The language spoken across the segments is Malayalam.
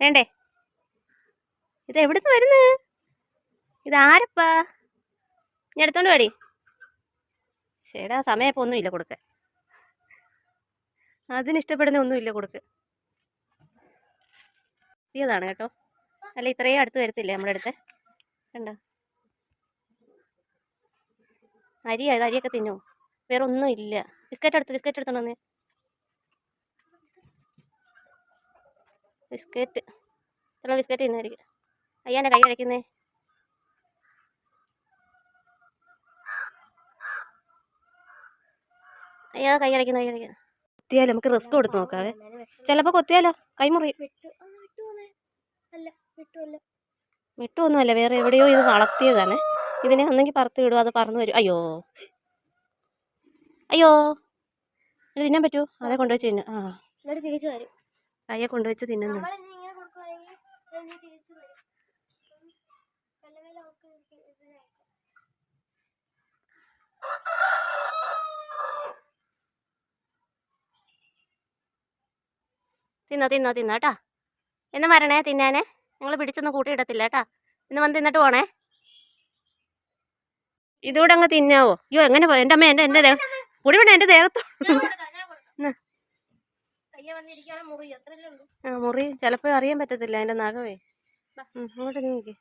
വേണ്ടേ? ഇത് എവിടുന്ന് വരുന്നു? ഇതാരപ്പാ? ഞാൻ എടുത്തോണ്ട് പാടി. ചേടാ സമയപ്പോൾ ഒന്നുമില്ല കൊടുക്കാൻ. അതിനിഷ്ടപ്പെടുന്ന ഒന്നുമില്ല കൊടുക്ക്. ഇതാണ് കേട്ടോ. അല്ല ഇത്രയും അടുത്ത് വരത്തില്ലേ നമ്മുടെ അടുത്ത്. കണ്ടോ അരിയൊക്കെ തിന്നോ? വേറെ ഒന്നും ഇല്ല. ബിസ്ക്കറ്റ് എടുത്തോണ്ട് വന്നേ. ബിസ്ക്കറ്റ് തിന്നായിരിക്കും. അയ്യാൻ്റെ കൈ കഴിക്കുന്നേ. അയ്യോ കൈ കഴിക്കുന്നു. കൊത്തിയാലോ? നമുക്ക് റിസ്ക് കൊടുത്ത് നോക്കാവേ. ചിലപ്പോൾ കൊത്തിയാലോ കൈമുറി. വിട്ടൊന്നുമല്ല, വേറെ എവിടെയോ ഇത് വളർത്തിയതാണ്. ഇതിനെ ഒന്നെങ്കിൽ പറത്ത് വിടും, അത് പറന്ന് വരും. അയ്യോ ഇത് തിന്നാൻ പറ്റുമോ? അതേ കൊണ്ടുവച്ച് തിന്നു. തിരിച്ചു വരും. കയ്യെ കൊണ്ടുവച്ച് തിന്നുന്നു. തിന്നോ കേട്ടാ. എന്ന് വരണേ തിന്നാനേ. ഞങ്ങൾ പിടിച്ചൊന്നും കൂട്ടിയിടത്തില്ല കേട്ടാ. ഇന്ന് വന്ന് തിന്നിട്ട് പോണേ. ഇതുകൂടെ അങ്ങ് തിന്നാവോ? അയ്യോ എങ്ങനെ എൻ്റെ അമ്മ എൻ്റെ ദേഹം പൊടി വേണ്ട. എൻ്റെ ദേഹത്തോട് മുറി ചിലപ്പോൾ അറിയാൻ പറ്റത്തില്ല എൻ്റെ നഖമേ. അങ്ങോട്ട് നീക്കി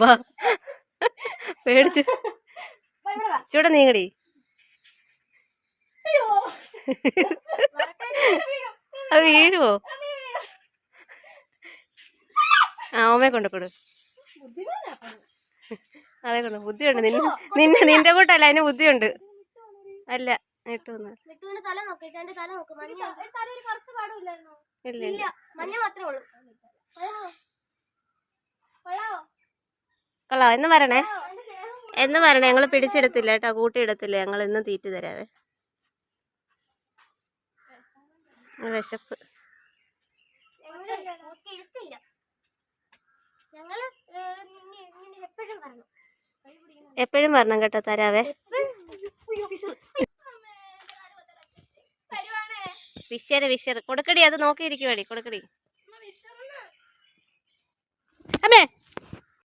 വാ. പേടിച്ചു. ചൂടെ നീങ്ങടി. അത് വീഴുവോ? ഓമയെ കൊണ്ടുകൊടു. അതെ കൊണ്ട് ബുദ്ധിയുണ്ട്. നിന്റെ കൂട്ടല്ല, അതിന് ബുദ്ധിയുണ്ട്. അല്ല ഇട്ടൊന്ന് ഇല്ല. കൊള്ളാം. എന്ന് വരണേ ഞങ്ങൾ പിടിച്ചെടുത്തില്ല കേട്ടോ, കൂട്ടിയിടത്തില്ല. ഞങ്ങൾ ഇന്ന് തീറ്റി തരാവേ. വിശപ്പ്. എപ്പോഴും വരണം കേട്ടോ, തരാവേ. വിഷർ കൊടുക്കടി. അത് നോക്കിയിരിക്കുവാടി, കൊടുക്കടി. അമ്മേ